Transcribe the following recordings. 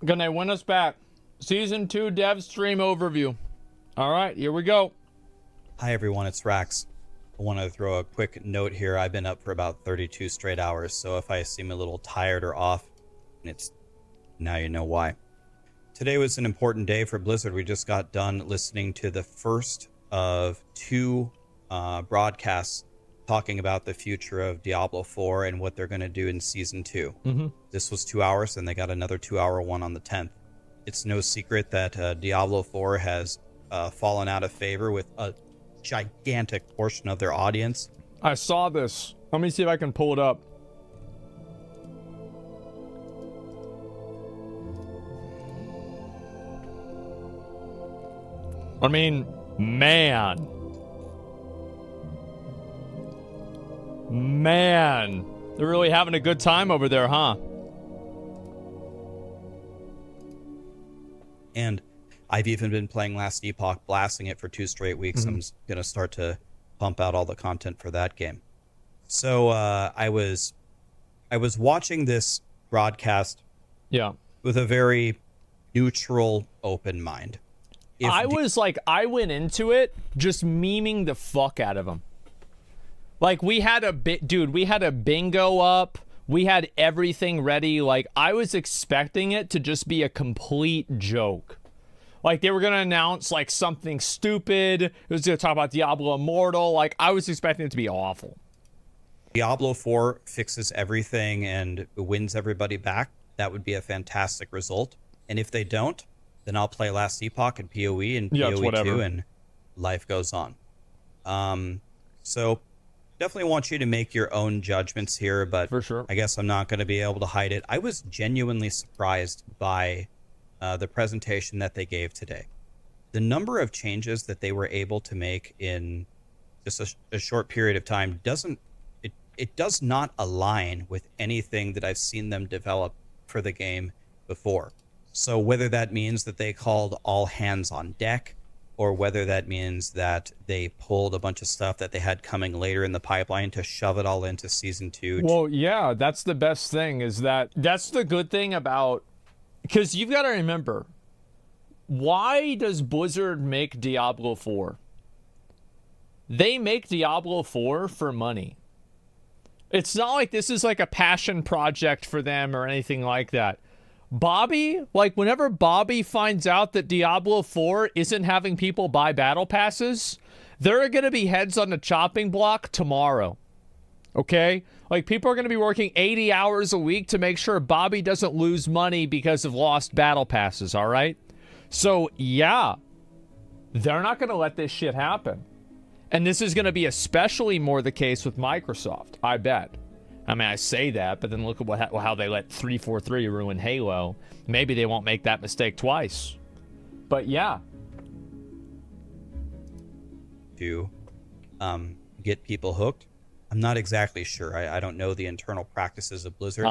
Gonna win us back. Season 2 dev stream overview. All right, here we go. Hi everyone, it's Rax. I want to throw a quick note here. I've been up for about 32 straight hours, so if I seem a little tired or off, it's now you know why. Today was an important day for Blizzard. We just got done listening to the first of two broadcasts talking about the future of Diablo 4 and what they're going to do in Season 2. This was 2 hours, and they got another 2-hour one on the 10th. It's no secret that Diablo 4 has fallen out of favor with a gigantic portion of their audience. I saw this. Let me see if I can pull it up. I mean, man. Man. They're really having a good time over there, huh? And I've even been playing Last Epoch, blasting it for 2 straight weeks. I'm going to start to pump out all the content for that game. So I was watching this broadcast with a very neutral, open mind. I went into it just memeing the fuck out of them. Like, we had a bingo up. We had everything ready. Like, I was expecting it to just be a complete joke. Like, they were going to announce, like, something stupid. It was going to talk about Diablo Immortal. Like, I was expecting it to be awful. Diablo 4 fixes everything and wins everybody back. That would be a fantastic result. And if they don't, then I'll play Last Epoch and PoE and PoE 2, and life goes on. So definitely want you to make your own judgments here, but for sure, I guess I'm not going to be able to hide it. I was genuinely surprised by the presentation that they gave today. The number of changes that they were able to make in just a short period of time it does not align with anything that I've seen them develop for the game before. So whether that means that they called all hands on deck, or whether that means that they pulled a bunch of stuff that they had coming later in the pipeline to shove it all into Season 2. Well, yeah, that's the best thing, is that's the good thing about... Because you've got to remember, why does Blizzard make Diablo 4? They make Diablo 4 for money. It's not like this is like a passion project for them or anything like that. Bobby, like, whenever Bobby finds out that Diablo 4 isn't having people buy battle passes, there are going to be heads on the chopping block tomorrow. Okay? Like, people are going to be working 80 hours a week to make sure Bobby doesn't lose money because of lost battle passes, all right? So, yeah, they're not going to let this shit happen. And this is going to be especially more the case with Microsoft, I bet. I mean, I say that, but then look at how they let 343 ruin Halo. Maybe they won't make that mistake twice. But yeah. To get people hooked. I'm not exactly sure. I don't know the internal practices of Blizzard.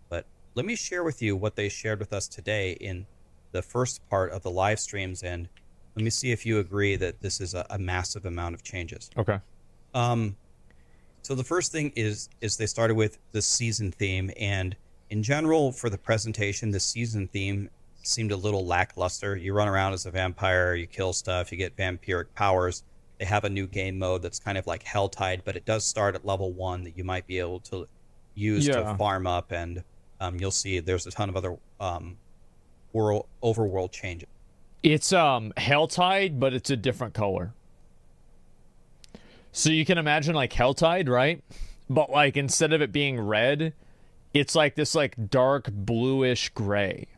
But let me share with you what they shared with us today in the first part of the live streams, and let me see if you agree that this is a massive amount of changes. Okay. So the first thing is they started with the season theme, and in general for the presentation, the season theme seemed a little lackluster. You run around as a vampire, you kill stuff, you get vampiric powers. They have a new game mode that's kind of like Helltide, but it does start at level 1 that you might be able to use to farm up, and you'll see there's a ton of other overworld changes. It's Helltide, but it's a different color. So you can imagine like Helltide, right? But like instead of it being red, it's like this like dark bluish gray.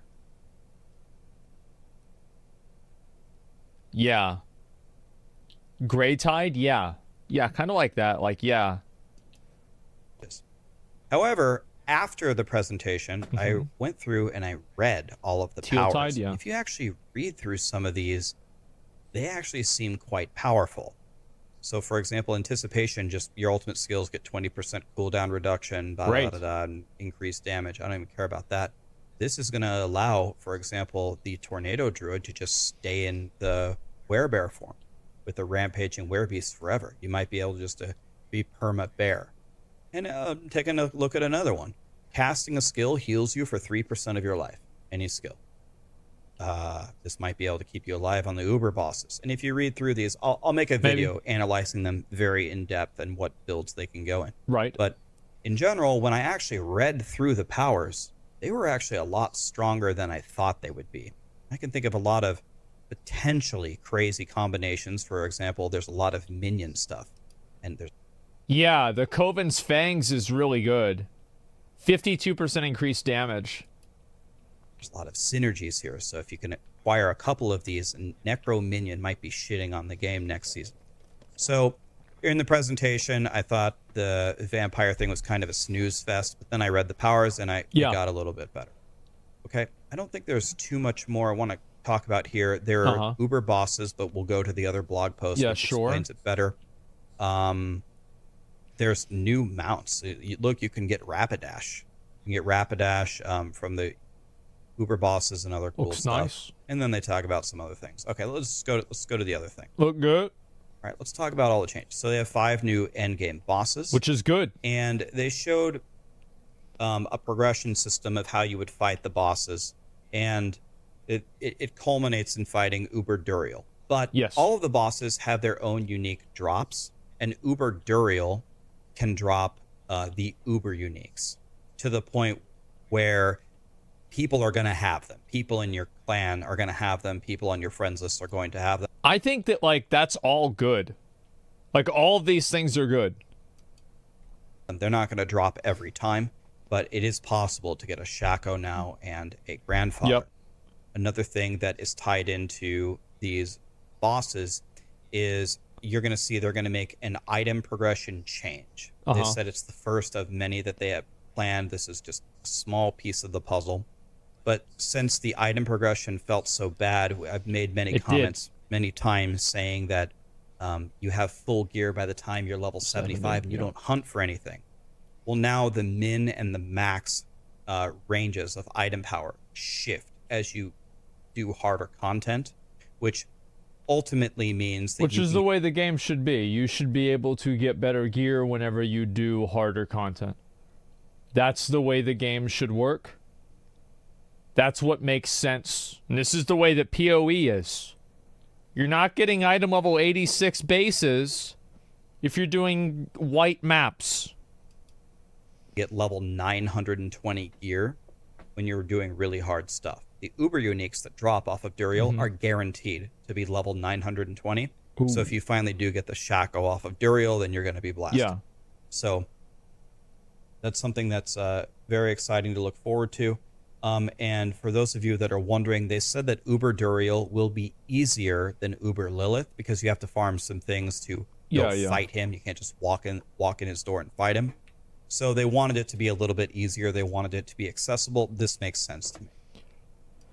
Yeah. Gray Tide? Yeah. Yeah, kind of like that. Like, yeah. However, after the presentation, I went through and I read all of the powers. Tide, yeah. If you actually read through some of these, they actually seem quite powerful. So, for example, Anticipation, just your ultimate skills get 20% cooldown reduction, and increased damage. I don't even care about that. This is going to allow, for example, the Tornado Druid to just stay in the Werebear form with the Rampaging Werebeast forever. You might be able just to be perma bear. And taking a look at another one. Casting a skill heals you for 3% of your life. Any skill. This might be able to keep you alive on the Uber bosses. And if you read through these, I'll make a video analyzing them very in depth and what builds they can go in. Right. But in general, when I actually read through the powers, they were actually a lot stronger than I thought they would be. I can think of a lot of potentially crazy combinations. For example, there's a lot of minion stuff, and there's the Coven's Fangs is really good. 52% increased damage. there's a lot of synergies here. So if you can acquire a couple of these, and Necro Minion might be shitting on the game next season. So in the presentation, I thought the vampire thing was kind of a snooze fest, but then I read the powers and I got a little bit better. Okay, I don't think there's too much more I want to talk about here. There are Uber bosses, but we'll go to the other blog post, which explains it better. There's new mounts. Look, you can get Rapidash. You can get Rapidash from the Uber bosses and other cool stuff. Nice. And then they talk about some other things. Okay, let's go to the other thing. Look good. All right, let's talk about all the changes. So they have 5 new endgame bosses, which is good. And they showed a progression system of how you would fight the bosses, and it culminates in fighting Uber Duriel. But all of the bosses have their own unique drops, and Uber Duriel can drop the Uber uniques to the point where people are going to have them. People in your clan are going to have them. People on your friends list are going to have them. I think that, like, that's all good. Like, all of these things are good. And they're not going to drop every time, but it is possible to get a Shaco now and a Grandfather. Yep. Another thing that is tied into these bosses is you're going to see they're going to make an item progression change. They said it's the first of many that they have planned. This is just a small piece of the puzzle. But since the item progression felt so bad, I've made many comments many times saying that you have full gear by the time you're level 75 and you don't hunt for anything. Well, now the min and the max ranges of item power shift as you do harder content, which ultimately means that which is the way the game should be. You should be able to get better gear whenever you do harder content. That's the way the game should work. That's what makes sense. And this is the way that PoE is. You're not getting item level 86 bases if you're doing white maps. Get level 920 gear when you're doing really hard stuff. The Uber uniques that drop off of Duriel are guaranteed to be level 920. Ooh. So if you finally do get the Shaco off of Duriel, then you're going to be blasted. Yeah. So that's something that's very exciting to look forward to. And for those of you that are wondering, they said that Uber Duriel will be easier than Uber Lilith because you have to farm some things to fight him. You can't just walk in his door and fight him. So they wanted it to be a little bit easier. They wanted it to be accessible. This makes sense to me.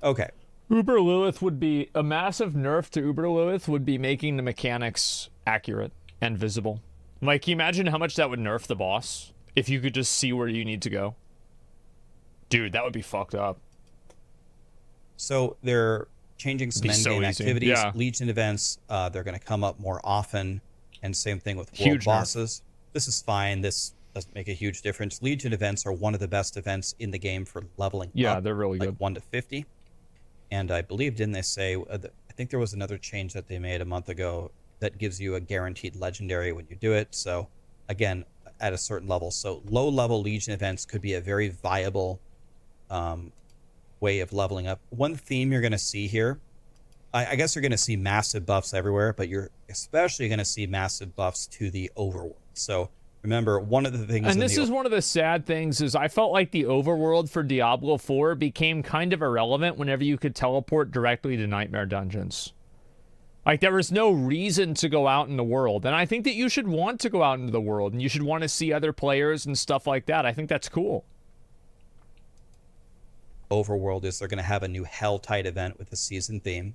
Okay. Uber Lilith would be a massive nerf to Uber Lilith would be making the mechanics accurate and visible. Like, can you imagine how much that would nerf the boss if you could just see where you need to go? Dude, that would be fucked up. So they're changing some endgame activities. Yeah. Legion events, they're going to come up more often. And same thing with world bosses. This is fine. This doesn't make a huge difference. Legion events are one of the best events in the game for leveling up. Yeah, they're really good. 1 to 50. And I believe, didn't they say, I think there was another change that they made a month ago that gives you a guaranteed legendary when you do it. So, again, at a certain level. So low-level Legion events could be a very viable way of leveling up. One theme you're going to see here, I guess you're going to see massive buffs everywhere, but you're especially going to see massive buffs to the overworld. So remember, one of the things... And this is one of the sad things, is I felt like the overworld for Diablo 4 became kind of irrelevant whenever you could teleport directly to Nightmare Dungeons. Like, there was no reason to go out in the world. And I think that you should want to go out into the world, and you should want to see other players and stuff like that. I think that's cool. Overworld is they're going to have a new Helltide event with a season theme.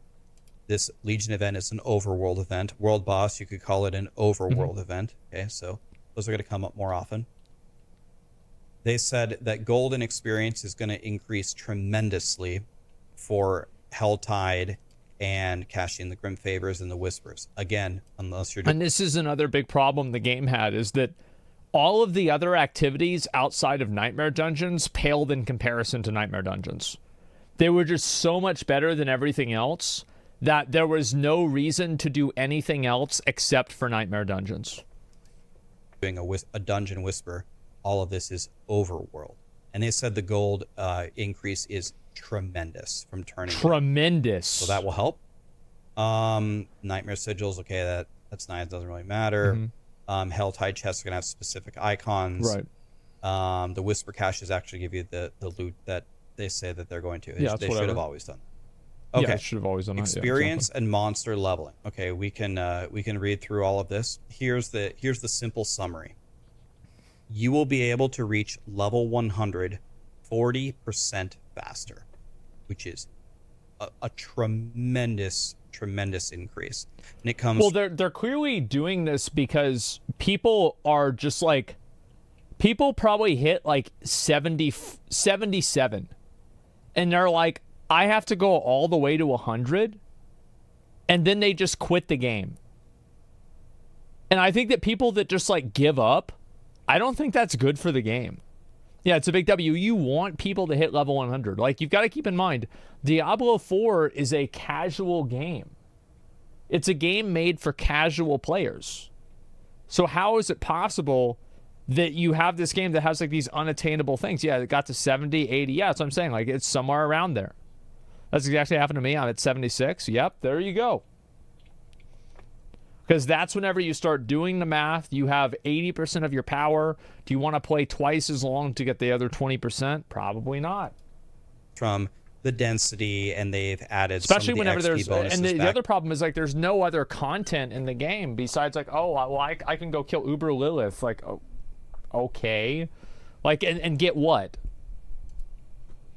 This Legion event is an overworld event. World boss, you could call it an overworld event. Okay, so those are going to come up more often. They said that golden experience is going to increase tremendously for Helltide and cashing the Grim Favors and the Whispers. Again, unless you're... And this is another big problem the game had, is that all of the other activities outside of Nightmare Dungeons paled in comparison to Nightmare Dungeons. They were just so much better than everything else that there was no reason to do anything else except for Nightmare Dungeons. Doing a dungeon whisper, all of this is overworld. And they said the gold increase is tremendous from turning. Tremendous. So that will help. Nightmare sigils, okay, that's nice. Doesn't really matter. Helltide chests are gonna have specific icons. Right. The whisper caches actually give you the loot that they say that they're going to. Yeah, they should have always done. Okay. Yeah, should have always done that. Experience and monster leveling. Okay, we can read through all of this. Here's the simple summary. You will be able to reach level 100 40% faster, which is a tremendous increase. And it comes. Well, they're clearly doing this because people are just like, people probably hit like 77, and they're like, I have to go all the way to 100, and then they just quit the game. And I think that people that just like give up, I don't think that's good for the game. Yeah, it's a big W. You want people to hit level 100. Like, you've got to keep in mind, Diablo 4 is a casual game. It's a game made for casual players. So how is it possible that you have this game that has like these unattainable things? Yeah, it got to 70, 80. Yeah, that's what I'm saying. Like, it's somewhere around there. That's exactly what happened to me. I'm at 76. Yep, there you go. Because that's whenever you start doing the math, you have 80% of your power. Do you want to play twice as long to get the other 20%? Probably not. From the density, and they've added especially some of the whenever XP there's bonuses and the back. other problem is like there's no other content in the game besides like, oh well, I can go kill Uber Lilith, like, oh, okay, like, and get what?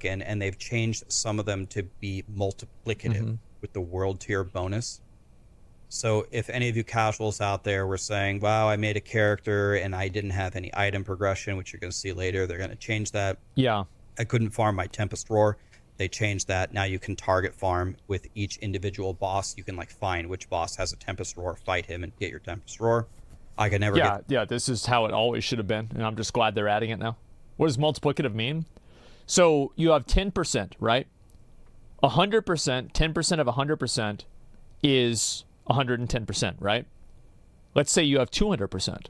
And they've changed some of them to be multiplicative with the world tier bonus. So if any of you casuals out there were saying, wow, I made a character and I didn't have any item progression, which you're going to see later, they're going to change that. Yeah. I couldn't farm my Tempest Roar. They changed that. Now you can target farm with each individual boss. You can like find which boss has a Tempest Roar, fight him, and get your Tempest Roar. I could never Yeah, this is how it always should have been, and I'm just glad they're adding it now. What does multiplicative mean? So you have 10%, right? 100%, 10% of 100% is 110%, right? Let's say you have 200%.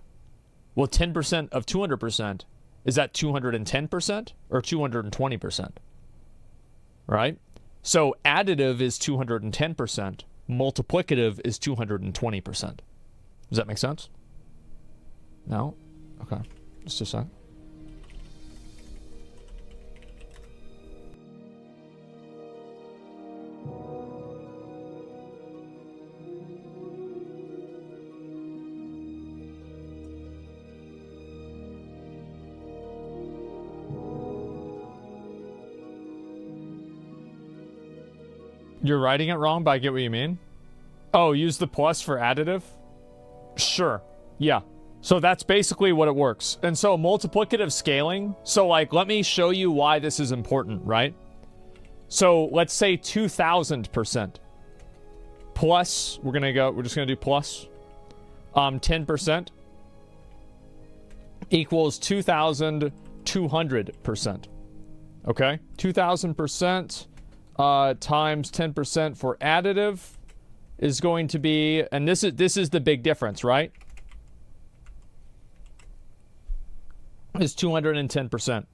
Well, 10% of 200%, is that 210% or 220%? Right? So additive is 210%, multiplicative is 220%. Does that make sense? No? Okay. Just a sec. You're writing it wrong, but I get what you mean. Oh, use the plus for additive? Sure. Yeah. So that's basically what it works. And so multiplicative scaling. So like, let me show you why this is important, right? So let's say 2000% plus, we're just gonna do plus 10% equals 2200%. Okay? 2000% times 10% for additive is going to be, and this is the big difference, right? Is 210%.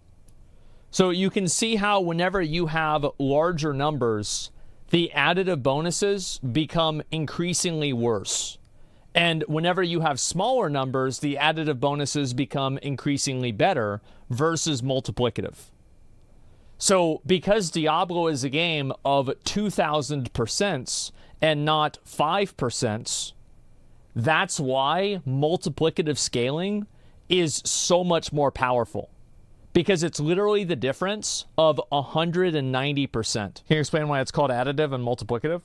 So you can see how whenever you have larger numbers, the additive bonuses become increasingly worse. And whenever you have smaller numbers, the additive bonuses become increasingly better versus multiplicative. So because Diablo is a game of 2,000% and not 5%, that's why multiplicative scaling is so much more powerful. Because it's literally the difference of 190%. Can you explain why it's called additive and multiplicative?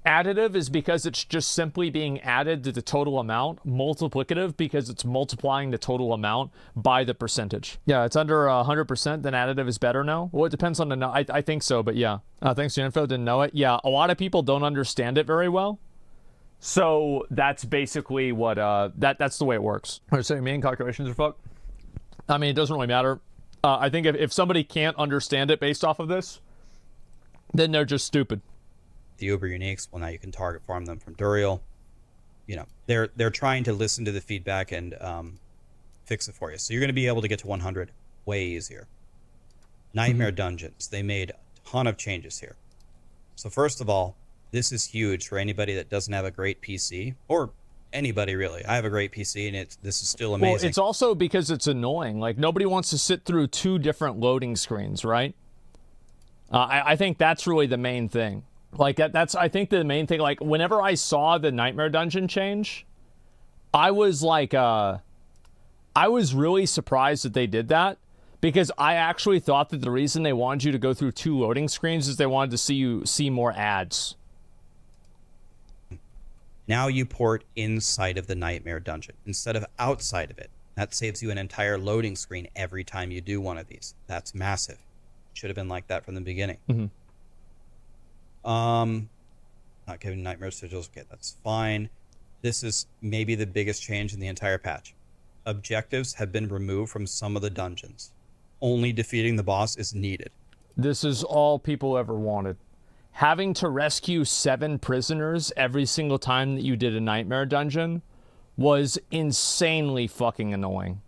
Additive is because it's just simply being added to the total amount. Multiplicative because it's multiplying the total amount by the percentage. Yeah, it's under 100%, then additive is better now. Well, it depends on the... I think so, but yeah. Thanks to your info, didn't know it. Yeah, a lot of people don't understand it very well. So that's basically what... that's the way it works. All right, so you mean calculations are fucked? I mean, it doesn't really matter. I think if somebody can't understand it based off of this, Then they're just stupid. The Uber Uniques, well, now you can target farm them from Duriel. You know, they're trying to listen to the feedback and fix it for you. So you're going to be able to get to 100 way easier. Nightmare Dungeons, they made a ton of changes here. So first of all, this is huge for anybody that doesn't have a great PC, or anybody really. I have a great PC, and this is still amazing. Well, it's also because it's annoying. Like, nobody wants to sit through 2 different loading screens, right? I think that's really the main thing. Like, that's I think the main thing. Like, whenever I saw the Nightmare Dungeon change, I was like, I was really surprised that they did that, because I actually thought that the reason they wanted you to go through 2 loading screens is they wanted to see more ads. Now you port inside of the Nightmare Dungeon instead of outside of it. That saves you an entire loading screen every time you do one of these. That's massive. Should have been like that from the beginning. Not giving nightmare sigils. Okay, that's fine. This is maybe the biggest change in the entire patch. Objectives have been removed from some of the dungeons. Only defeating the boss is needed. This is all people ever wanted. Having to rescue 7 prisoners every single time that you did a nightmare dungeon was insanely fucking annoying.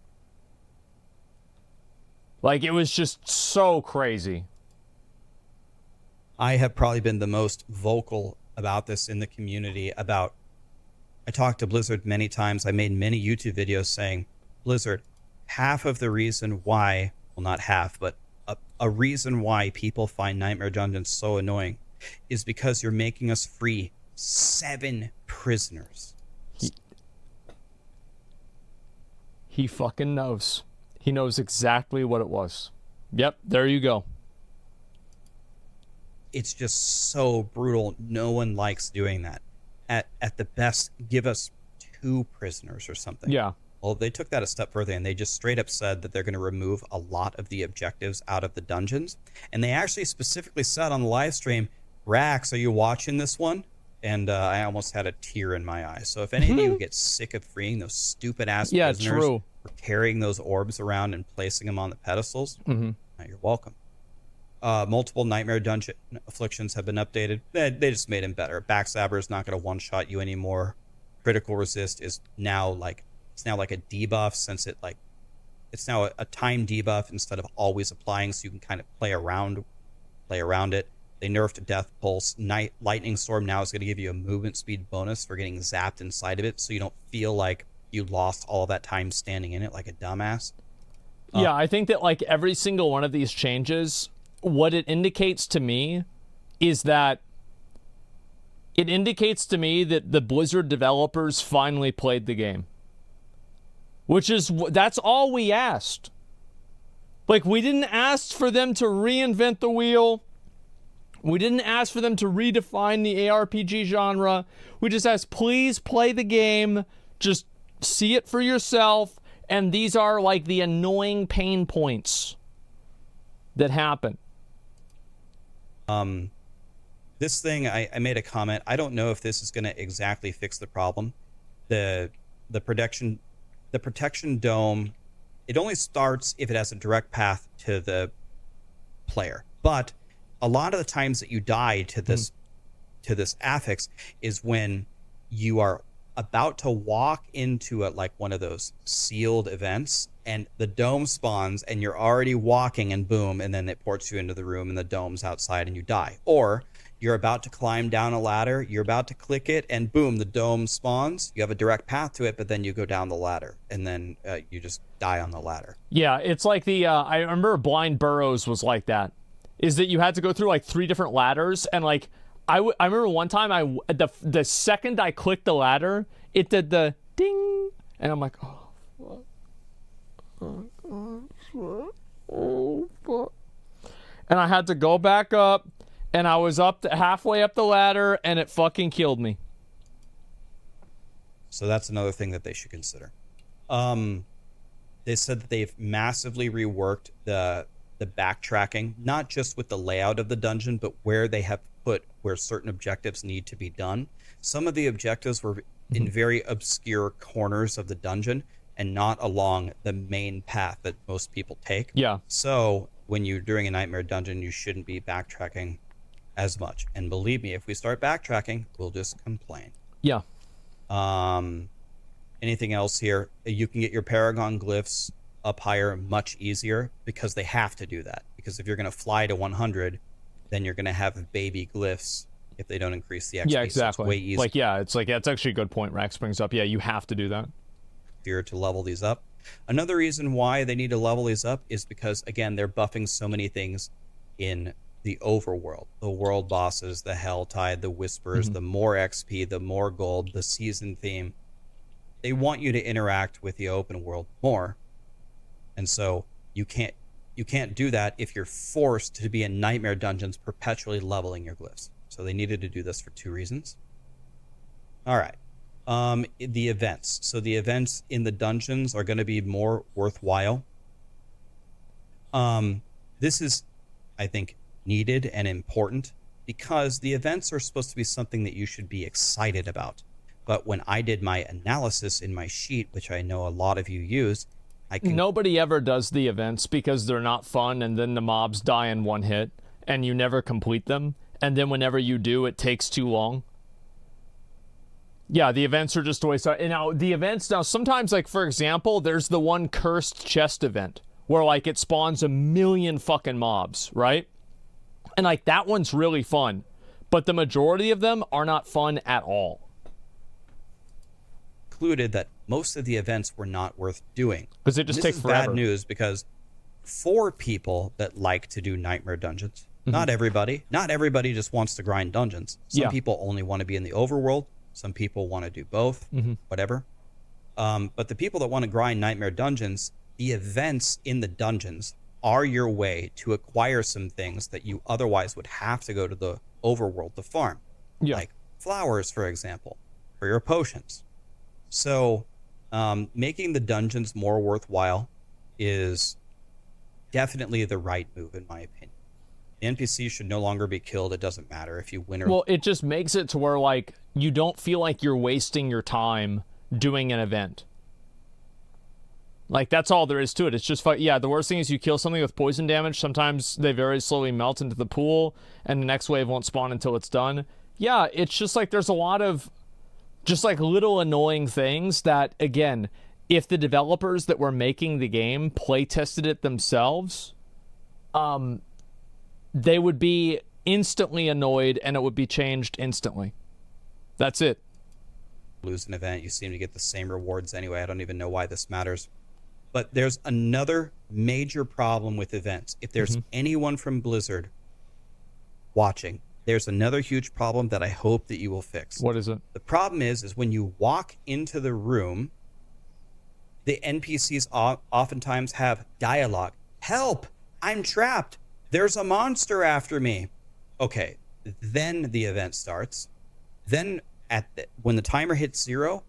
Like, it was just so crazy. I have probably been the most vocal about this in the community. I talked to Blizzard many times. I made many YouTube videos saying, Blizzard, half of the reason why, well, not half, but a reason why people find Nightmare Dungeons so annoying is because you're making us free 7 prisoners. He fucking knows. He knows exactly what it was. Yep, there you go. It's just so brutal. No one likes doing that. At the best, give us 2 prisoners or something. Yeah. Well, they took that a step further, and they just straight up said that they're going to remove a lot of the objectives out of the dungeons. And they actually specifically said on the live stream, Rax, are you watching this one? And I almost had a tear in my eye. So if any of you get sick of freeing those stupid-ass prisoners, true. or carrying those orbs around and placing them on the pedestals, you're welcome. Multiple Nightmare Dungeon afflictions have been updated. They just made them better. Backstabber is not going to one-shot you anymore. Critical resist is now like a debuff, since it's now a time debuff instead of always applying, so you can kind of play around it. They nerfed Death Pulse. Lightning Storm now is going to give you a movement speed bonus for getting zapped inside of it, so you don't feel like you lost all of that time standing in it like a dumbass. Yeah, I think that like every single one of these changes, what it indicates to me is that the Blizzard developers finally played the game. That's all we asked. Like, we didn't ask for them to reinvent the wheel. We didn't ask for them to redefine the ARPG genre. We just asked, please play the game. Just see it for yourself. And these are like the annoying pain points that happen. This thing, I made a comment. I don't know if this is going to exactly fix the problem. The protection dome, it only starts if it has a direct path to the player. But a lot of the times that you die to this affix is when you are about to walk into one of those sealed events, and the dome spawns and you're already walking, and boom, and then it ports you into the room and the dome's outside and you die. Or you're about to climb down a ladder, you're about to click it, and boom, the dome spawns. You have a direct path to it, but then you go down the ladder, and then you just die on the ladder. Yeah, it's like I remember Blind Burrows was like that. Is that you had to go through like 3 different ladders, and like I remember one time the second I clicked the ladder, it did the ding, and I'm like, oh fuck. And I had to go back up, and I was halfway up the ladder, and it fucking killed me. So that's another thing that they should consider. They said that they've massively reworked the backtracking, not just with the layout of the dungeon, but where they have put where certain objectives need to be done. Some of the objectives were in very obscure corners of the dungeon and not along the main path that most people take. Yeah. So when you're doing a nightmare dungeon, you shouldn't be backtracking as much. And believe me, if we start backtracking, we'll just complain. Yeah. Anything else here? You can get your Paragon glyphs up higher much easier because they have to do that. Because if you're going to fly to 100, then you're going to have baby glyphs if they don't increase the XP. Yeah, exactly. So it's way easier. Like, yeah, it's actually a good point Rax brings up. Yeah, you have to do that. To level these up. Another reason why they need to level these up is because, again, they're buffing so many things in the overworld. The world bosses, the Helltide, the Whispers, the more XP, the more gold, the season theme. They want you to interact with the open world more. And so you can't do that if you're forced to be in nightmare dungeons perpetually leveling your glyphs. So they needed to do this for 2 reasons. All right. The events. So the events in the dungeons are going to be more worthwhile. This is, I think, needed and important because the events are supposed to be something that you should be excited about. But when I did my analysis in my sheet, which I know a lot of you use, nobody ever does the events because they're not fun, and then the mobs die in one hit, and you never complete them. And then whenever you do, it takes too long. Yeah, the events are just a waste of time. And now, the events, sometimes, like, for example, there's the one cursed chest event where, like, it spawns 1,000,000 fucking mobs, right? And, like, that one's really fun. But the majority of them are not fun at all. Concluded that most of the events were not worth doing. Because it just takes forever. Bad news because for people that like to do nightmare dungeons, not everybody just wants to grind dungeons. Some people only want to be in the overworld. Some people want to do both, whatever. But the people that want to grind nightmare dungeons, the events in the dungeons are your way to acquire some things that you otherwise would have to go to the overworld to farm. Yeah. Like flowers, for example, for your potions. So making the dungeons more worthwhile is definitely the right move, in my opinion. The NPCs should no longer be killed. It doesn't matter if you win or... Well, it just makes it to where, like, you don't feel like you're wasting your time doing an event. Like, that's all there is to it. It's just, yeah, the worst thing is you kill something with poison damage. Sometimes they very slowly melt into the pool, and the next wave won't spawn until it's done. Yeah, it's just like there's a lot of just, like, little annoying things that, again, if the developers that were making the game play tested it themselves, they would be instantly annoyed and it would be changed instantly. That's it. Lose an event, you seem to get the same rewards anyway. I don't even know why this matters. But there's another major problem with events. If there's anyone from Blizzard watching, there's another huge problem that I hope that you will fix. What is it? The problem is when you walk into the room, the NPCs oftentimes have dialogue. Help! I'm trapped! There's a monster after me. Okay, then the event starts. Then when the timer hits 0,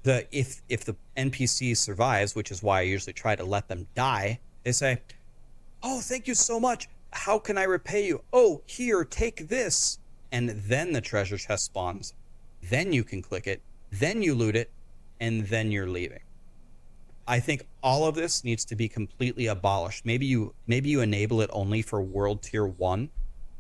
if the NPC survives, which is why I usually try to let them die, they say, "Oh, thank you so much. How can I repay you? Oh, here, take this." And then the treasure chest spawns. Then you can click it. Then you loot it. And then you're leaving. I think all of this needs to be completely abolished. Maybe you enable it only for World Tier 1,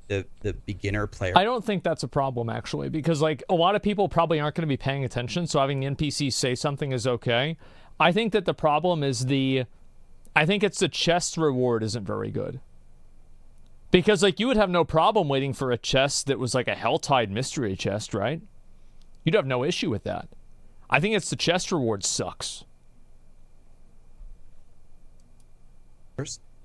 the beginner player. I don't think that's a problem, actually, because, like, a lot of people probably aren't going to be paying attention, so having the NPC say something is okay. I think that the problem is I think it's the chest reward isn't very good. Because, like, you would have no problem waiting for a chest that was, like, a Helltide mystery chest, right? You'd have no issue with that. I think it's the chest reward sucks.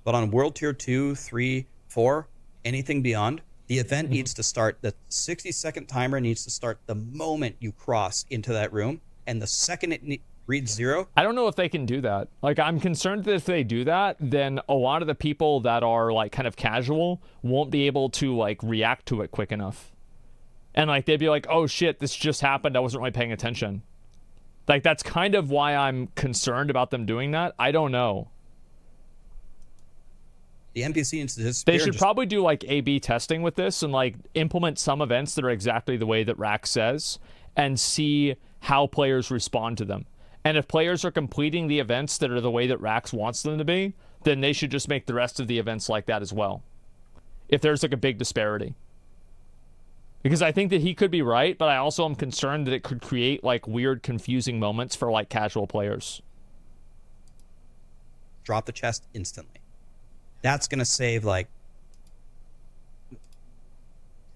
But on World Tier 2, 3, 4, anything beyond, the event needs to start, the 60-second timer needs to start the moment you cross into that room, and the second it reads 0. I don't know if they can do that. Like, I'm concerned that if they do that, then a lot of the people that are, like, kind of casual won't be able to, like, react to it quick enough. And, like, they'd be like, oh, shit, this just happened. I wasn't really paying attention. Like, that's kind of why I'm concerned about them doing that. I don't know. The NPC needs to disappear. They should probably do, like, A/B testing with this and, like, implement some events that are exactly the way that Rax says and see how players respond to them. And if players are completing the events that are the way that Rax wants them to be, then they should just make the rest of the events like that as well. If there's, like, a big disparity. Because I think that he could be right, but I also am concerned that it could create like weird, confusing moments for like casual players. Drop the chest instantly. That's going to save like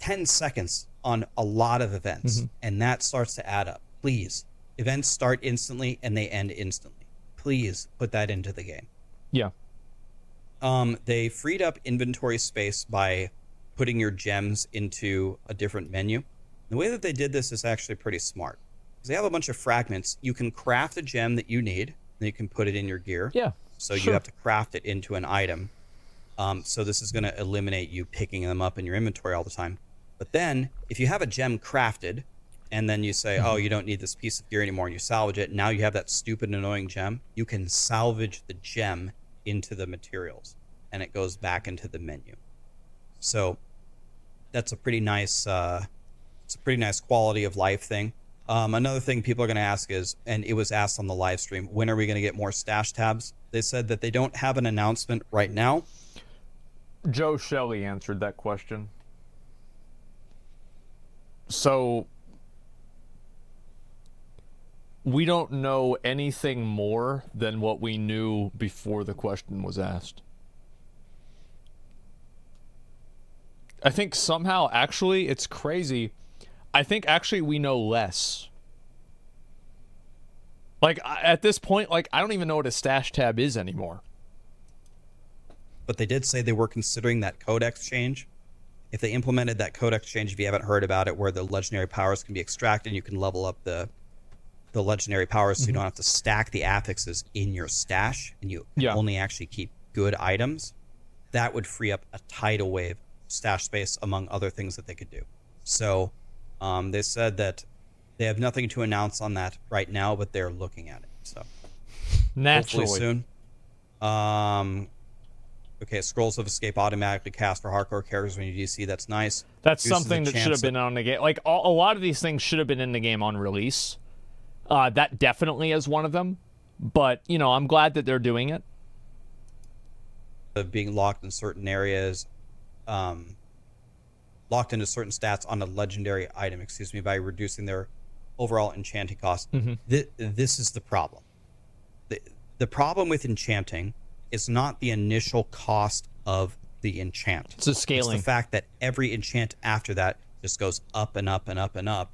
10 seconds on a lot of events, and that starts to add up. Please, events start instantly and they end instantly. Please put that into the game. Yeah. They freed up inventory space by putting your gems into a different menu. The way that they did this is actually pretty smart. Because they have a bunch of fragments. You can craft a gem that you need, and you can put it in your gear. Yeah. So you have to craft it into an item. So this is going to eliminate you picking them up in your inventory all the time. But then, if you have a gem crafted, and then you say, oh, you don't need this piece of gear anymore, and you salvage it, now you have that stupid, annoying gem, you can salvage the gem into the materials, and it goes back into the menu. So that's a pretty nice quality of life thing. Another thing people are going to ask is, and it was asked on the live stream, when are we going to get more stash tabs? They said that they don't have an announcement right now. Joe Shelley answered that question. So we don't know anything more than what we knew before the question was asked. I think somehow, actually, it's crazy. I think actually we know less. Like, at this point, like, I don't even know what a stash tab is anymore. But they did say they were considering that codex change. If they implemented that codex change, if you haven't heard about it, where the legendary powers can be extracted, you can level up the legendary powers so you don't have to stack the affixes in your stash, and you only actually keep good items, that would free up a tidal wave stash space, among other things that they could do. So they said that they have nothing to announce on that right now, but they're looking at it. So naturally hopefully soon. Okay, Scrolls of Escape automatically cast for hardcore characters when you DC. That's nice. That's something that should have been on the game. Like, a lot of these things should have been in the game on release. That definitely is one of them. But, you know, I'm glad that they're doing it. Of being locked in certain areas, locked into certain stats on a legendary item, by reducing their overall enchanting cost. This is the problem. The problem with enchanting is not the initial cost of the enchant. It's the scaling. It's the fact that every enchant after that just goes up and up and up and up.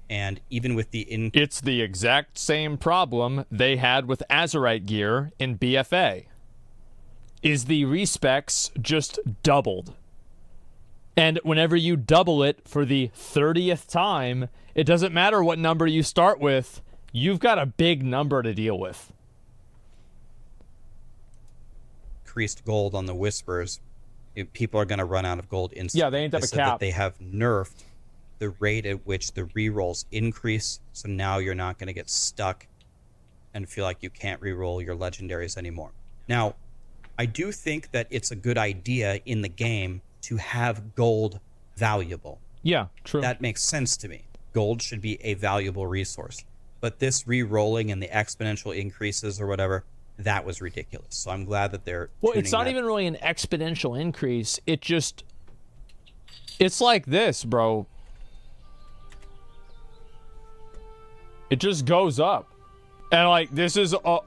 And even with the it's the exact same problem they had with Azurite gear in BFA. Is the respecs just doubled. And whenever you double it for the 30th time, it doesn't matter what number you start with, you've got a big number to deal with. Increased gold on the Whispers, people are going to run out of gold instantly. Yeah, they ain't up a cap. That they have nerfed the rate at which the rerolls increase, so now you're not going to get stuck and feel like you can't reroll your legendaries anymore. Now, I do think that it's a good idea in the game to have gold valuable. Yeah, true. That makes sense to me. Gold should be a valuable resource. But this re-rolling and the exponential increases or whatever, that was ridiculous. So I'm glad that they're it's not even really an exponential increase. It's like this, bro. It just goes up. And like this is a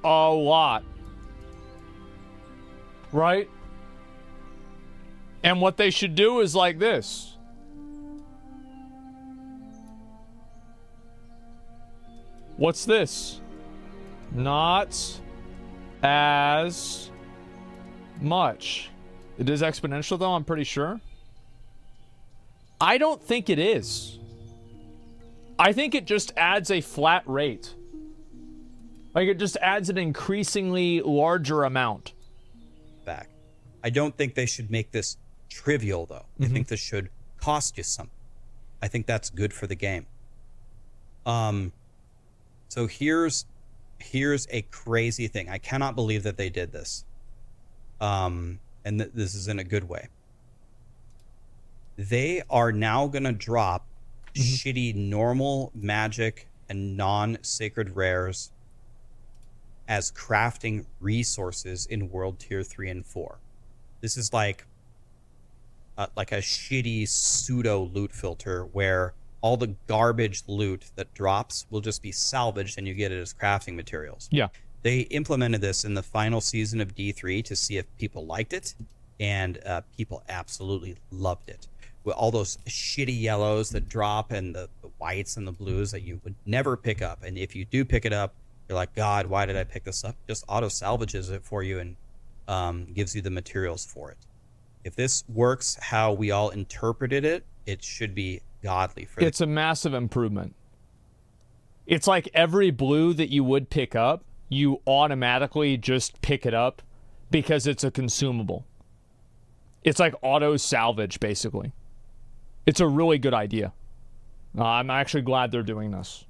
lot. Right? And what they should do is like this. What's this? Not as much. It is exponential, though, I'm pretty sure. I don't think it is. I think it just adds a flat rate. Like, it just adds an increasingly larger amount. Back. I don't think they should make this trivial, though. I think this should cost you something. I think that's good for the game. So here's a crazy thing. I cannot believe that they did this. And this is in a good way. They are now going to drop shitty normal magic and non-sacred rares as crafting resources in World Tier 3 and 4. This is like like a shitty pseudo loot filter where all the garbage loot that drops will just be salvaged and you get it as crafting materials. Yeah. They implemented this in the final season of D3 to see if people liked it, and people absolutely loved it. With all those shitty yellows that drop and the whites and the blues that you would never pick up. And if you do pick it up, you're like, God, why did I pick this up? Just auto salvages it for you and gives you the materials for it. If this works how we all interpreted it, it should be godly for It's a massive improvement. It's like every blue that you would pick up, you automatically just pick it up because it's a consumable. It's like auto salvage, basically. It's a really good idea. I'm actually glad they're doing this.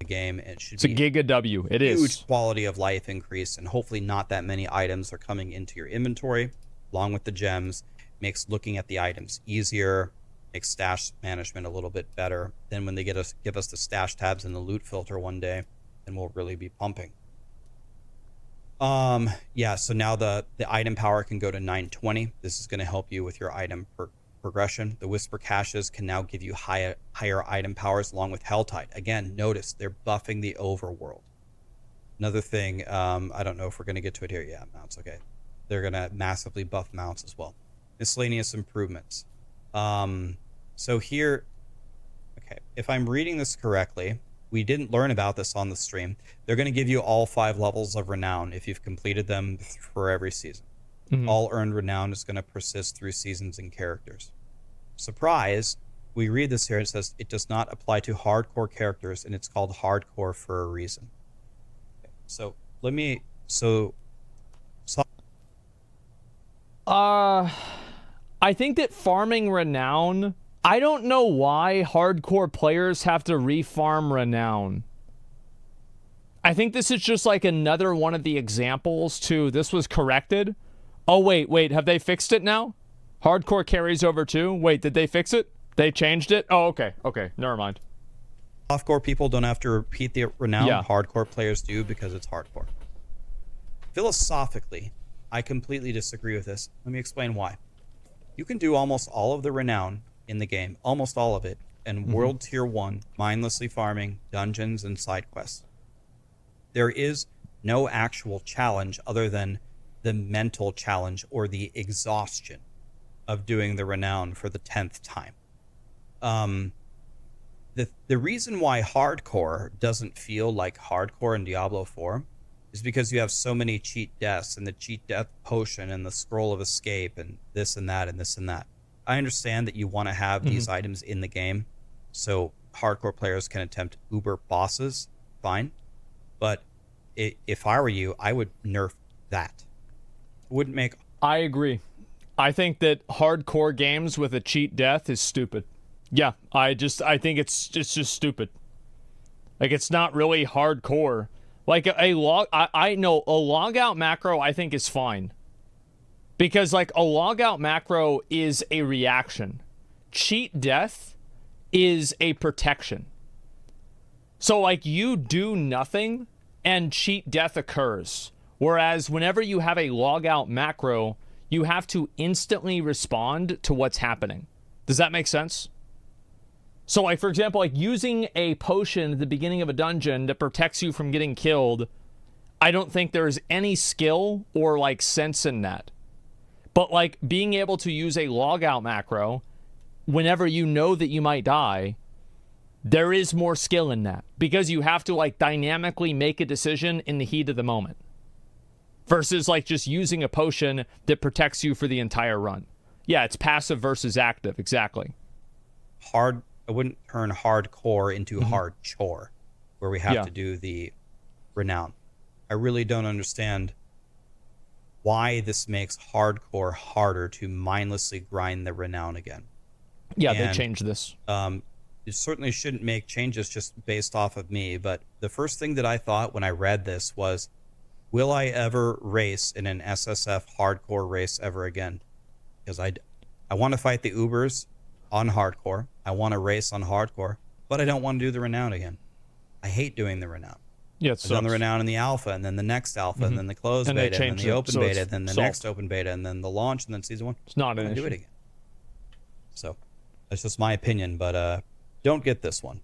the game. It should it's be a Giga W. It huge is. quality of life increase, and hopefully not that many items are coming into your inventory along with the gems. Makes looking at the items easier, makes stash management a little bit better. Then when they give us the stash tabs and the loot filter one day, then we'll really be pumping. Yeah, so now the item power can go to 920. This is going to help you with your item progression. The whisper caches can now give you higher item powers along with Helltide. Again, notice they're buffing the overworld. Another thing, I don't know if we're going to get to it here. Yeah, mounts, okay. They're going to massively buff mounts as well. Miscellaneous improvements. So here, okay, if I'm reading this correctly, we didn't learn about this on the stream. They're going to give you all 5 levels of renown if you've completed them for every season. Mm-hmm. All earned renown is going to persist through seasons and characters. Surprise, we read this here. It says it does not apply to hardcore characters, and it's called hardcore for a reason. Okay, so let me... I think that farming renown, I don't know why hardcore players have to refarm renown. I think this is just like another one of the examples to this was corrected. Oh, wait, have they fixed it now? Hardcore carries over too? Wait, did they fix it? They changed it? Oh, okay, never mind. Softcore people don't have to repeat the renown. Yeah. Hardcore players do because it's hardcore. Philosophically, I completely disagree with this. Let me explain why. You can do almost all of the renown in the game, almost all of it, in World Tier 1, mindlessly farming, dungeons, and side quests. There is no actual challenge other than the mental challenge or the exhaustion of doing the renown for the 10th time. The reason why hardcore doesn't feel like hardcore in Diablo 4 is because you have so many cheat deaths and the cheat death potion and the scroll of escape and this and that and this and that. I understand that you want to have these items in the game so hardcore players can attempt uber bosses, fine. But if I were you, I would nerf that. Wouldn't make... I agree. I think that hardcore games with a cheat death is stupid. Yeah, I think it's just stupid. Like, it's not really hardcore. Like I know a logout macro I think is fine. Because like a logout macro is a reaction. Cheat death is a protection. So like you do nothing and cheat death occurs. Whereas whenever you have a logout macro, you have to instantly respond to what's happening. Does that make sense? So like, for example, like using a potion at the beginning of a dungeon that protects you from getting killed, I don't think there's any skill or like sense in that. But like being able to use a logout macro whenever you know that you might die, there is more skill in that because you have to like dynamically make a decision in the heat of the moment versus like just using a potion that protects you for the entire run. Yeah, it's passive versus active. Exactly. I wouldn't turn hardcore into hard chore where we have to do the renown. I really don't understand why this makes hardcore harder to mindlessly grind the renown again. Yeah, they changed this. It certainly shouldn't make changes just based off of me, but the first thing that I thought when I read this was, will I ever race in an SSF hardcore race ever again? Because I want to fight the Ubers on hardcore. I want to race on hardcore, but I don't want to do the renown again. I hate doing the renown. Yeah, I've done the renown in the alpha, and then the next alpha, and then the closed beta, and then the open beta, then the next open beta, and then the launch, and then season 1. It's not an issue. Do it again. So that's just my opinion, but don't get this one.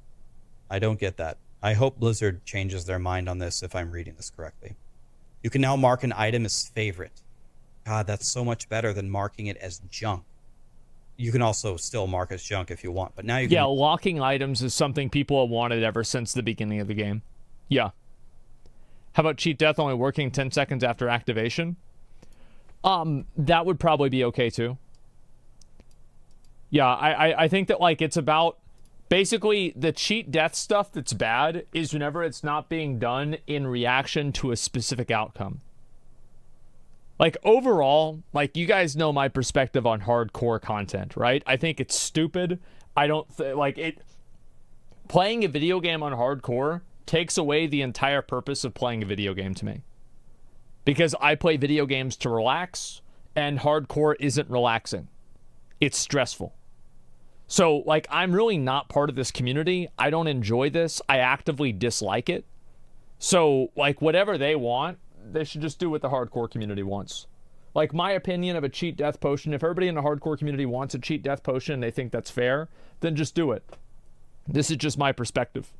I don't get that. I hope Blizzard changes their mind on this if I'm reading this correctly. You can now mark an item as favorite. God, that's so much better than marking it as junk. You can also still mark as junk if you want, but now you can... Yeah, locking items is something people have wanted ever since the beginning of the game. Yeah. How about cheat death only working 10 seconds after activation? That would probably be okay too. Yeah, I think that, like, it's about... Basically, the cheat death stuff that's bad is whenever it's not being done in reaction to a specific outcome. Like, overall, like, you guys know my perspective on hardcore content, right? I think it's stupid. I don't... Playing a video game on hardcore takes away the entire purpose of playing a video game to me. Because I play video games to relax, and hardcore isn't relaxing. It's stressful. So, like, I'm really not part of this community. I don't enjoy this. I actively dislike it. So, like, whatever they want, they should just do what the hardcore community wants. Like, my opinion of a cheat death potion, if everybody in the hardcore community wants a cheat death potion and they think that's fair, then just do it. This is just my perspective.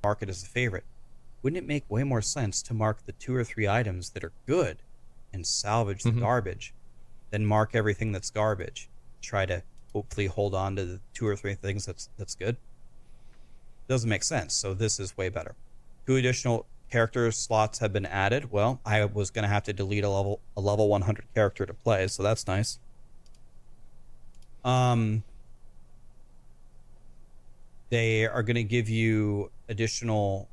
Mark it as a favorite. Wouldn't it make way more sense to mark the 2 or 3 items that are good and salvage the garbage than mark everything that's garbage? Try to hopefully hold on to the 2 or 3 things that's good. Doesn't make sense. So this is way better. 2 additional character slots have been added. Well, I was going to have to delete a level 100 character to play, so that's nice. They are going to give you additional...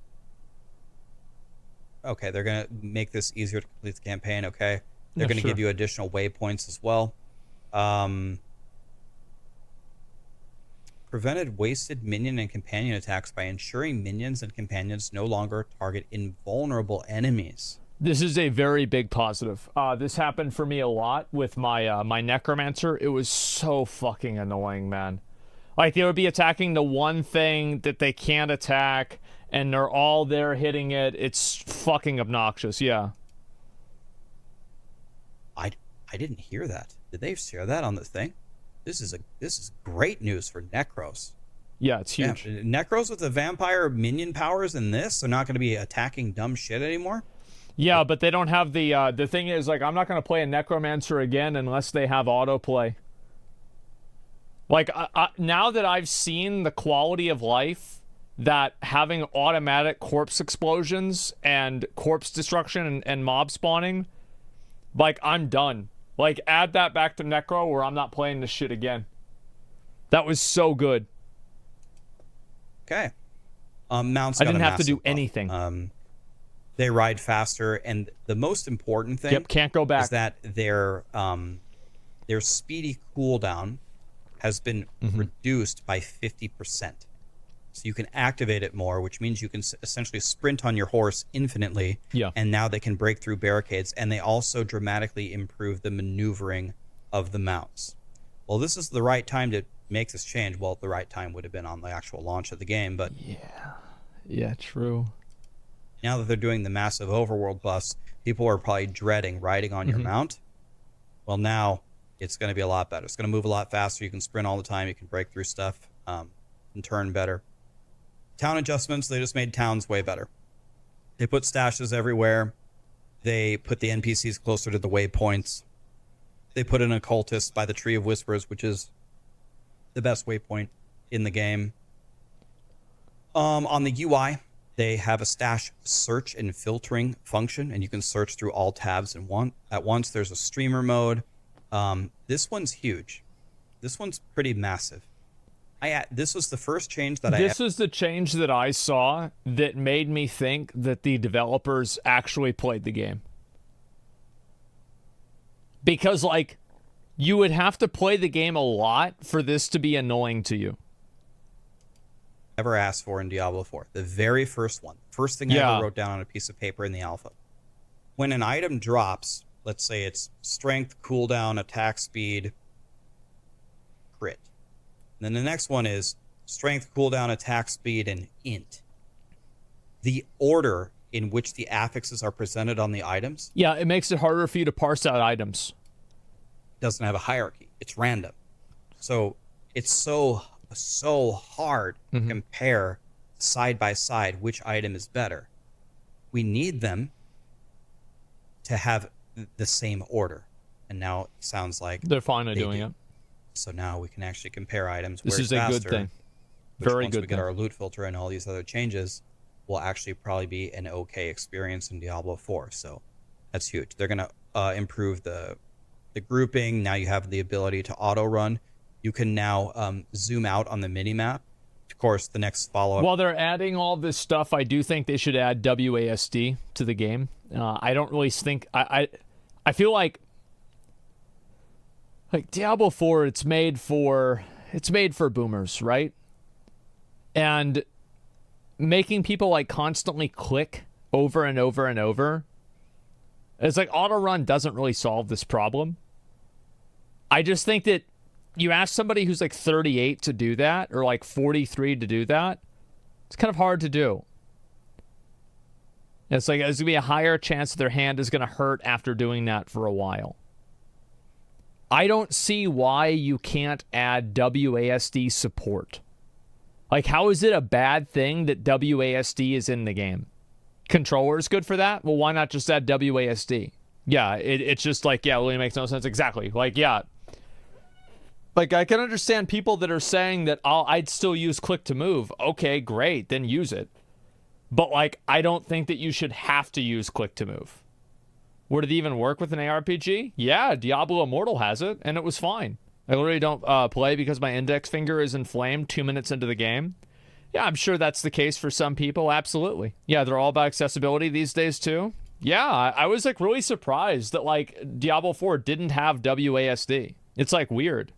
Okay, they're going to make this easier to complete the campaign, okay? They're going to give you additional waypoints as well. Prevented wasted minion and companion attacks by ensuring minions and companions no longer target invulnerable enemies. This is a very big positive. This happened for me a lot with my my necromancer. It was so fucking annoying, man. Like, they would be attacking the one thing that they can't attack, and they're all there hitting it. It's fucking obnoxious, yeah. I didn't hear that. Did they share that on the thing? This is great news for Necros. Yeah, it's huge. Yeah, Necros with the vampire minion powers in this are not going to be attacking dumb shit anymore. Yeah, but they don't have the thing is, like, I'm not going to play a necromancer again unless they have autoplay. Like, now that I've seen the quality of life that having automatic corpse explosions and corpse destruction and mob spawning, like, I'm done. Like, add that back to Necro or I'm not playing this shit again. That was so good. Okay. Mounts I didn't have to do anything. They ride faster, and the most important thing can't go back. Is that their speedy cooldown has been reduced by 50%. So you can activate it more, which means you can essentially sprint on your horse infinitely. Yeah. And now they can break through barricades, and they also dramatically improve the maneuvering of the mounts. Well, this is the right time to make this change. Well, the right time would have been on the actual launch of the game, but... Yeah, true. Now that they're doing the massive overworld buffs, people are probably dreading riding on your mount. Well, now it's going to be a lot better. It's going to move a lot faster. You can sprint all the time. You can break through stuff and turn better. Town adjustments, they just made towns way better. They put stashes everywhere. They put the NPCs closer to the waypoints. They put an occultist by the Tree of Whispers, which is the best waypoint in the game. On the UI, they have a stash search and filtering function, and you can search through all tabs at once. There's a streamer mode. This one's huge. This one's pretty massive. This was the first change that This is the change that I saw that made me think that the developers actually played the game. Because, like, you would have to play the game a lot for this to be annoying to you. ever asked for in Diablo 4. The very first one. First thing I ever wrote down on a piece of paper in the alpha. When an item drops, let's say it's strength, cooldown, attack speed, crit. And then the next one is strength, cooldown, attack speed, and int. The order in which the affixes are presented on the items Yeah, it makes it harder for you to parse out items. doesn't have a hierarchy. It's random. So it's so hard to compare side by side which item is better. We need them to have the same order. And now it sounds like They're finally doing do. it. So now we can actually compare items. This where is it's a good faster, thing. which Very once good we get thing. our loot filter and all these other changes, will actually probably be an okay experience in Diablo 4. So that's huge. They're going to improve the grouping. Now you have the ability to auto run. You can now zoom out on the mini map. Of course, the next follow-up. While they're adding all this stuff, I do think they should add WASD to the game. I don't really think I feel like Diablo 4, it's made for boomers, right? And making people like constantly click over and over and over. It's like auto run doesn't really solve this problem. I just think that you ask somebody who's like 38 to do that, or like 43 to do that, it's kind of hard to do. It's like there's going to be a higher chance that their hand is going to hurt after doing that for a while. I don't see why you can't add WASD support. Like, how is it a bad thing that WASD is in the game? Controller's good for that? Well, why not just add WASD? Yeah, it's just like, yeah, it really makes no sense. Exactly. Like, yeah. Like, I can understand people that are saying that I'd still use click to move. Okay, great, then use it. But, like, I don't think that you should have to use click to move. Would it even work with an ARPG? Yeah, Diablo Immortal has it, and it was fine. I literally don't play because my index finger is inflamed 2 minutes into the game. Yeah, I'm sure that's the case for some people, absolutely. Yeah, they're all about accessibility these days, too. Yeah, I was, like, really surprised that, like, Diablo 4 didn't have WASD. It's, like, weird.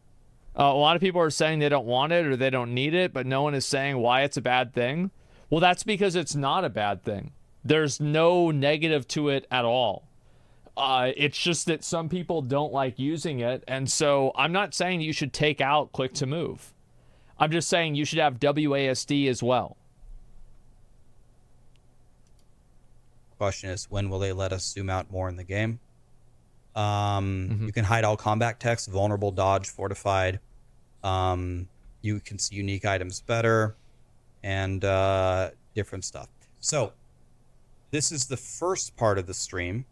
A lot of people are saying they don't want it or they don't need it, but no one is saying why it's a bad thing. Well, that's because it's not a bad thing. There's no negative to it at all. It's just that some people don't like using it, and so I'm not saying you should take out click to move. I'm just saying you should have WASD as well. Question is, when will they let us zoom out more in the game? You can hide all combat text, vulnerable, dodge, fortified. You can see unique items better, and different stuff. So this is the first part of the stream.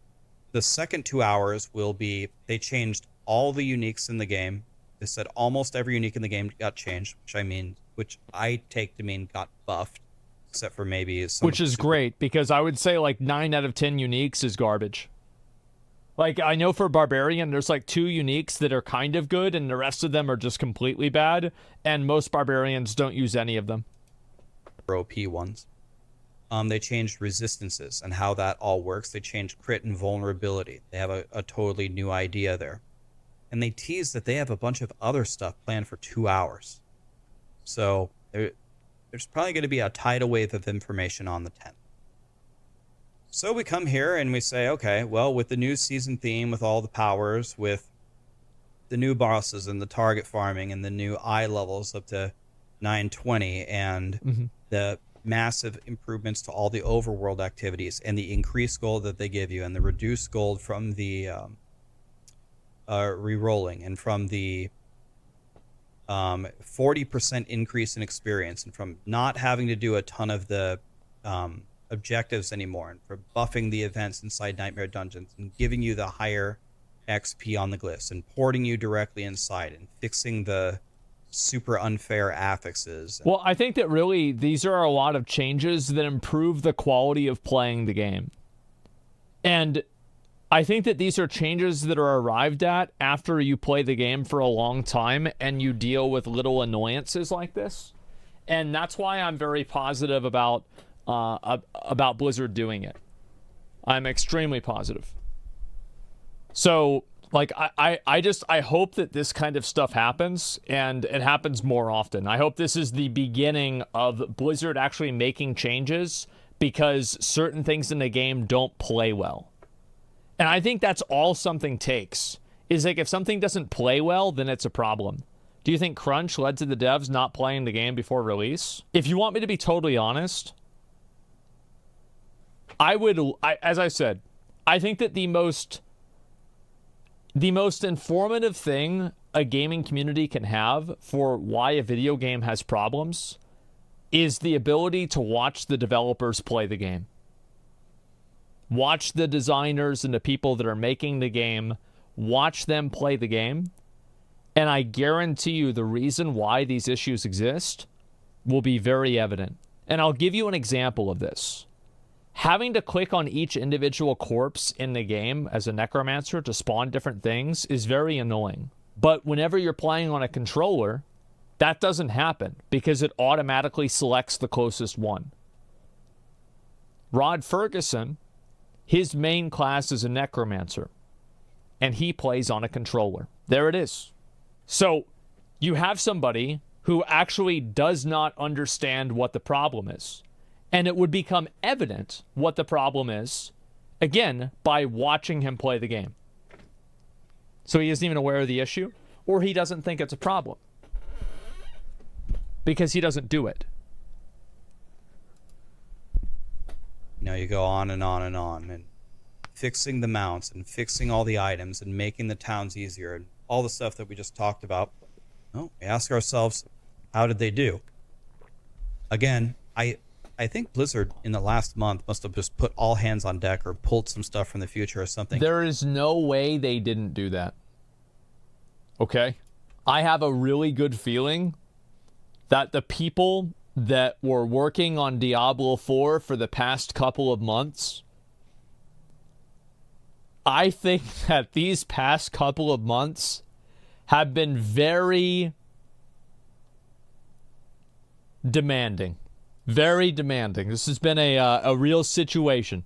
The second 2 hours will be, they changed all the uniques in the game. They said almost every unique in the game got changed, which I take to mean got buffed, except for maybe some. Which is great, because I would say like 9 out of 10 uniques is garbage. Like, I know for Barbarian, there's like 2 uniques that are kind of good, and the rest of them are just completely bad, and most Barbarians don't use any of them. OP ones. They changed resistances and how that all works. They changed crit and vulnerability. They have a totally new idea there. And they tease that they have a bunch of other stuff planned for 2 hours. So there's probably going to be a tidal wave of information on the 10th. So we come here and we say, okay, well, with the new season theme, with all the powers, with the new bosses and the target farming and the new eye levels up to 920 and the massive improvements to all the overworld activities and the increased gold that they give you and the reduced gold from the re-rolling and from the 40% increase in experience and from not having to do a ton of the objectives anymore and for buffing the events inside Nightmare Dungeons and giving you the higher XP on the glyphs and porting you directly inside and fixing the super unfair affixes. Well, I think that really these are a lot of changes that improve the quality of playing the game. And I think that these are changes that are arrived at after you play the game for a long time and you deal with little annoyances like this. And that's why I'm very positive about Blizzard doing it. I'm extremely positive. So, like, I hope that this kind of stuff happens, and it happens more often. I hope this is the beginning of Blizzard actually making changes because certain things in the game don't play well. And I think that's all something takes. Is like, if something doesn't play well, then it's a problem. Do you think crunch led to the devs not playing the game before release? If you want me to be totally honest, As I said, I think that the most informative thing a gaming community can have for why a video game has problems is the ability to watch the developers play the game. Watch the designers and the people that are making the game, watch them play the game, and I guarantee you the reason why these issues exist will be very evident. And I'll give you an example of this. Having to click on each individual corpse in the game as a necromancer to spawn different things is very annoying. But whenever you're playing on a controller, that doesn't happen because it automatically selects the closest one. Rod Ferguson, his main class is a necromancer, and he plays on a controller. There it is. So you have somebody who actually does not understand what the problem is. And it would become evident what the problem is, again, by watching him play the game. So he isn't even aware of the issue, or he doesn't think it's a problem. Because he doesn't do it. You go on and on and on, and fixing the mounts, and fixing all the items, and making the towns easier, and all the stuff that we just talked about. Well, we ask ourselves, how did they do? Again, I think Blizzard in the last month must have just put all hands on deck or pulled some stuff from the future or something. There is no way they didn't do that. Okay? I have a really good feeling that the people that were working on Diablo 4 for the past couple of months, I think that these past couple of months have been very demanding. Very demanding. This has been a real situation.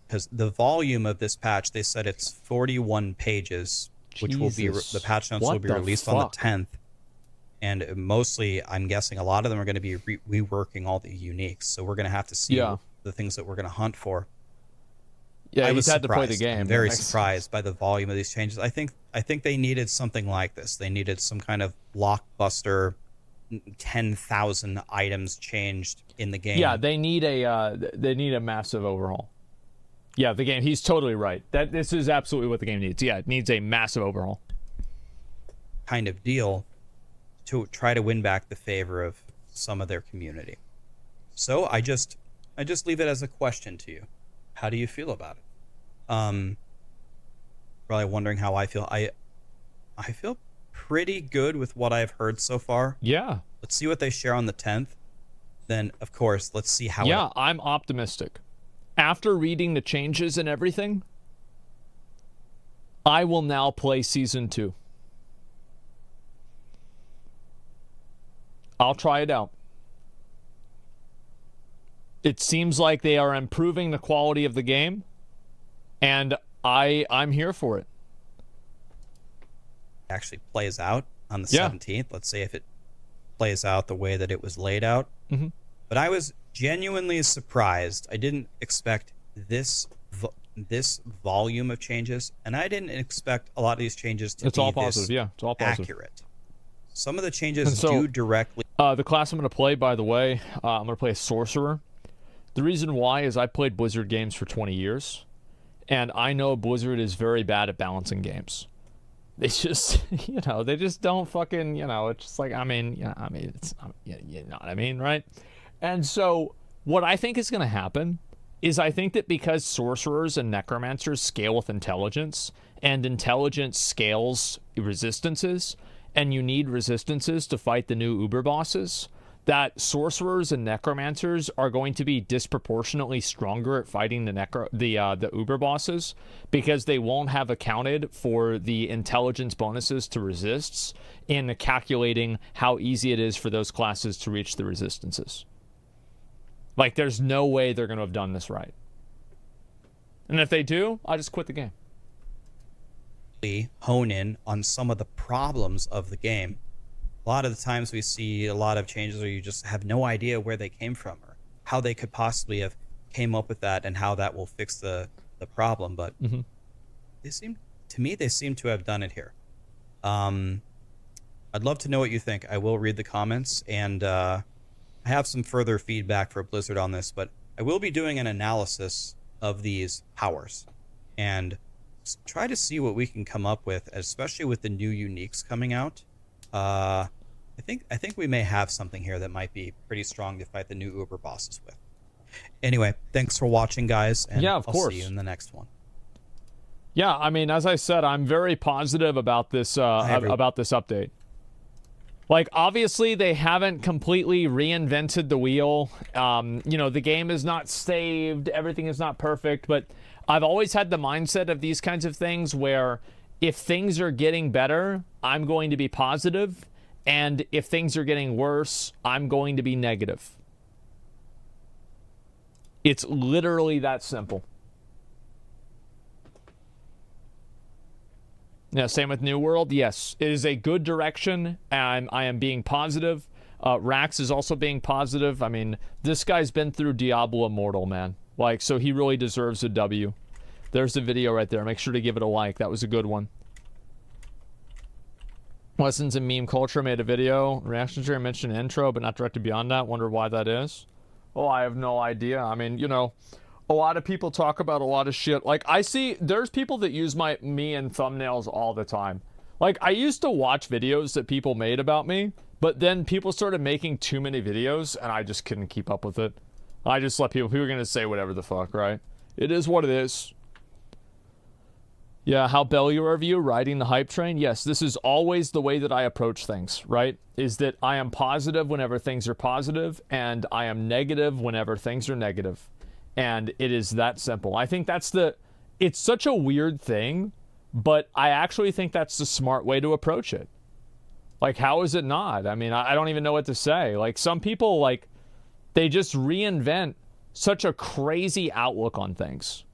Because the volume of this patch, they said it's 41 pages, which will be the patch notes will be released on the 10th. And mostly, I'm guessing a lot of them are going to be reworking all the uniques. So we're going to have to see the things that we're going to hunt for. Yeah, I was had to play the surprised. game. I'm very surprised by the volume of these changes. I think they needed something like this. They needed some kind of blockbuster, 10,000 items changed in the game. Yeah, they need a massive overhaul. Yeah, the game. He's totally right. This is absolutely what the game needs. Yeah, it needs a massive overhaul. Kind of deal to try to win back the favor of some of their community. So I just leave it as a question to you. How do you feel about it? Probably wondering how I feel. I feel pretty good with what I've heard so far. Yeah. Let's see what they share on the 10th. Then, of course, let's see how. Yeah, I'm optimistic. After reading the changes and everything, I will now play Season 2. I'll try it out. It seems like they are improving the quality of the game, and I'm here for it. Actually plays out on the 17th. Let's say if it plays out the way that it was laid out. Mm-hmm. But I was genuinely surprised. I didn't expect this volume of changes, and I didn't expect a lot of these changes to be all positive. this yeah, it's all positive. accurate. Some of the changes do directly. The class I'm going to play, by the way, I'm going to play a sorcerer. The reason why is I played Blizzard games for 20 years, and I know Blizzard is very bad at balancing games. They just, they just don't fucking, it's just like, it's, you know what I mean, right? And so what I think is going to happen is I think that because sorcerers and necromancers scale with intelligence, and intelligence scales resistances, and you need resistances to fight the new Uber bosses, that sorcerers and necromancers are going to be disproportionately stronger at fighting the Uber bosses because they won't have accounted for the intelligence bonuses to resists in calculating how easy it is for those classes to reach the resistances. Like, there's no way they're going to have done this right. And if they do, I'll just quit the game. Hone in on some of the problems of the game. A lot of the times we see a lot of changes where you just have no idea where they came from or how they could possibly have came up with that and how that will fix the problem. But they seem to have done it here. I'd love to know what you think. I will read the comments, and I I have some further feedback for Blizzard on this, but I will be doing an analysis of these powers and try to see what we can come up with, especially with the new uniques coming out. I think we may have something here that might be pretty strong to fight the new Uber bosses with. Anyway, thanks for watching, guys, and Yeah, of I'll course. see you in the next one. Yeah, I mean, as I said, I'm very positive about this update. Like, obviously, they haven't completely reinvented the wheel. You know, the game is not saved. Everything is not perfect. But I've always had the mindset of these kinds of things where if things are getting better, I'm going to be positive. And if things are getting worse, I'm going to be negative. It's literally that simple. Yeah, same with New World. Yes, it is a good direction, and I am being positive. Rax is also being positive. I mean, this guy's been through Diablo Immortal, man. Like, so he really deserves a W. There's the video right there. Make sure to give it a like. That was a good one. Lessons in Meme Culture made a video. Reaction to mentioned intro, but not directed beyond that. Wonder why that is. Oh, I have no idea. I mean, you know, a lot of people talk about a lot of shit. Like, I see, there's people that use me in thumbnails all the time. Like, I used to watch videos that people made about me, but then people started making too many videos, and I just couldn't keep up with it. I just let people are going to say whatever the fuck, right? It is what it is. Yeah, how Belluar of you, riding the hype train? Yes, this is always the way that I approach things, right? Is that I am positive whenever things are positive, and I am negative whenever things are negative. And it is that simple. I think that's it's such a weird thing, but I actually think that's the smart way to approach it. Like, how is it not? I mean, I don't even know what to say. Like, some people, like, they just reinvent such a crazy outlook on things.